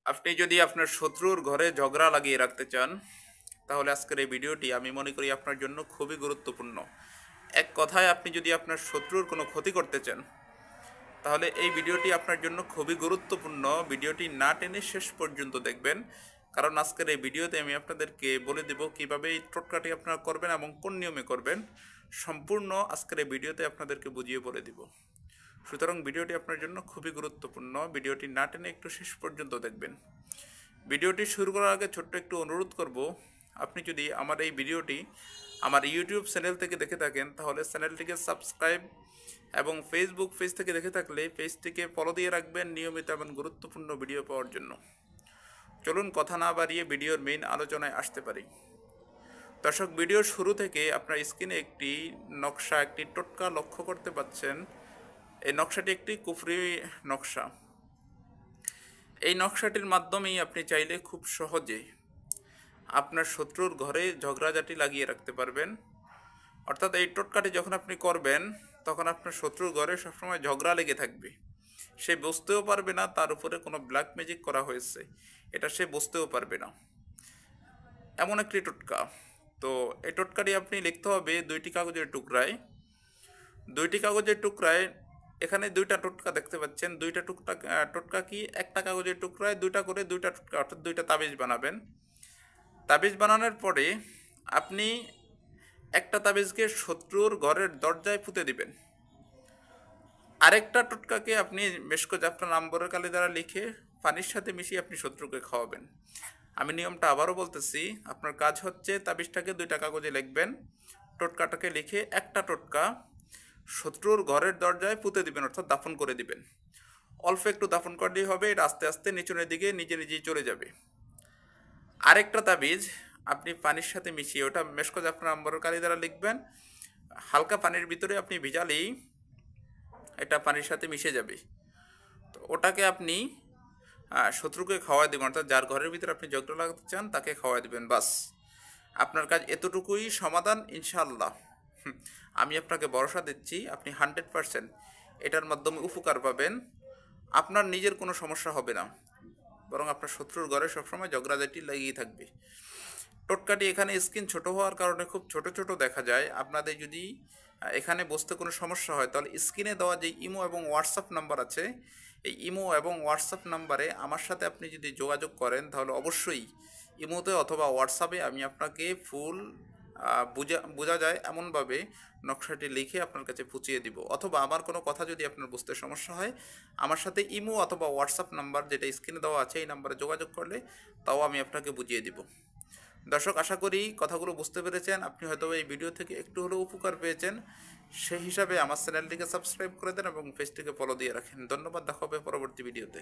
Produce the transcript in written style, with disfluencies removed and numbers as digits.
আপনি যদি আপনার শত্রুর ঘরে ঝগড়া লাগিয়ে রাখতে চান, তাহলে আজকের এই ভিডিওটি আমি মনে করি আপনার জন্য খুবই গুরুত্বপূর্ণ। এক কথায়, আপনি যদি আপনার শত্রুর কোনো ক্ষতি করতে চান, তাহলে এই ভিডিওটি আপনার জন্য খুবই গুরুত্বপূর্ণ। ভিডিওটি না টেনে শেষ পর্যন্ত দেখবেন, কারণ আজকের এই ভিডিওতে আমি আপনাদেরকে বলে দেব কিভাবে এই টোটকাটি আপনারা করবেন এবং কোন নিয়মে করবেন। সম্পূর্ণ আজকের এই ভিডিওতে আপনাদেরকে বুঝিয়ে বলে দিব। সুতরাং ভিডিওটি আপনার জন্য খুবই গুরুত্বপূর্ণ। ভিডিওটি না টেনে একটু শেষ পর্যন্ত দেখবেন। ভিডিওটি শুরু করার আগে ছোট্ট একটু অনুরোধ করব, আপনি যদি আমার এই ভিডিওটি আমার ইউটিউব চ্যানেল থেকে দেখে থাকেন, তাহলে চ্যানেলটিকে সাবস্ক্রাইব এবং ফেসবুক পেজ থেকে দেখে থাকলে পেজটিকে ফলো দিয়ে রাখবেন নিয়মিত এবং গুরুত্বপূর্ণ ভিডিও পাওয়ার জন্য। চলুন কথা না বাড়িয়ে ভিডিওর মেইন আলোচনায় আসতে পারি। দর্শক, ভিডিওর শুরু থেকে আপনার স্ক্রিনে একটি নকশা, একটি টোটকা লক্ষ্য করতে পাচ্ছেন। এই নকশাটি একটি কুফরি নকশা। এই নকশাটির মাধ্যমেই আপনি চাইলে খুব সহজে আপনার শত্রুর ঘরে ঝগড়াঝাটি লাগিয়ে রাখতে পারবেন। অর্থাৎ এই টোটকাটি যখন আপনি করবেন, তখন আপনার শত্রুর ঘরে সবসময় ঝগড়া লেগে থাকবে। সে বুঝতেও পারবে না তার উপরে কোনো ব্ল্যাক ম্যাজিক করা হয়েছে, এটা সে বুঝতেও পারবে না। এমন একটি টোটকা। তো এই টোটকাটি আপনি লিখতে হবে দুইটি কাগজের টুকরায়। দুইটি কাগজের টুকরায়, এখানে দুইটা টোটকা দেখতে পাচ্ছেন। দুইটা টোটকা কি, একটা কাগজের টুকরায় দুইটা করে দুইটা টোটকা, অর্থাৎ দুইটা তাবিজ বানাবেন। তাবিজ বানানোর পরে আপনি একটা তাবিজকে শত্রুর ঘরের দরজায় পুঁতে দিবেন। আরেকটা টোটকাকে আপনি মেশকো জাফরান আম্বরের কালি দ্বারা লিখে পানির সাথে মিশিয়ে আপনি শত্রুকে খাওয়াবেন। আমি নিয়মটা আবারও বলতেছি। আপনার কাজ হচ্ছে তাবিজটাকে দুইটা কাগজে লিখবেন, টোটকাটাকে লিখে একটা টোটকা শত্রুর ঘরের দরজায় পুঁতে দিবেন, অর্থাৎ দাফন করে দিবেন। অল্প একটু দাফন করলেই হবে, এটা আস্তে আস্তে নিচনের দিকে নিজে নিজেই চলে যাবে। আরেকটা তাবিজ আপনি পানির সাথে মিশিয়ে, ওটা মেশকো জাফরান আম্বরের কালি দ্বারা লিখবেন। হালকা পানির ভিতরে আপনি ভিজালেই এটা পানির সাথে মিশে যাবে। তো ওটাকে আপনি শত্রুকে খাওয়াই দেবেন, অর্থাৎ যার ঘরের ভিতরে আপনি ঝগড়া লাগাতে চান তাকে খাওয়াই দেবেন। বাস, আপনার কাজ এতটুকুই, সমাধান ইনশাআল্লাহ। আমি আপনাকে ভরসা দিচ্ছি, আপনি 100% এটার মাধ্যমে উপকার পাবেন। আপনার নিজের কোনো সমস্যা হবে না, বরং আপনার শত্রুর ঘরে সবসময় ঝগড়াঝাটি লাগিয়ে থাকবে। টোটকাটি এখানে স্ক্রিন ছোট হওয়ার কারণে খুব ছোট ছোট দেখা যায়। আপনাদের যদি এখানে বুঝতে কোনো সমস্যা হয়, তাহলে স্ক্রিনে দেওয়া যে ইমো এবং হোয়াটসঅ্যাপ নাম্বার আছে, এই ইমো এবং হোয়াটসঅ্যাপ নাম্বারে আমার সাথে আপনি যদি যোগাযোগ করেন, তাহলে অবশ্যই ইমোতে অথবা হোয়াটসঅ্যাপে আমি আপনাকে ফুল বোঝা যায় এমনভাবে নকশাটি লিখে আপনার কাছে পৌঁছিয়ে দিব। অথবা আমার কোনো কথা যদি আপনার বুঝতে সমস্যা হয়, আমার সাথে ইমো অথবা হোয়াটসঅ্যাপ নাম্বার যেটা স্ক্রিনে দেওয়া আছে, এই নাম্বারে যোগাযোগ করলে তাও আমি আপনাকে বুঝিয়ে দিব। দর্শক, আশা করি কথাগুলো বুঝতে পেরেছেন। আপনি হয়তো এই ভিডিও থেকে একটু হলেও উপকার পেয়েছেন। সেই হিসাবে আমার চ্যানেলটিকে সাবস্ক্রাইব করে দেন এবং পেজটিকে ফলো দিয়ে রাখেন। ধন্যবাদ, দেখা হবে পরবর্তী ভিডিওতে।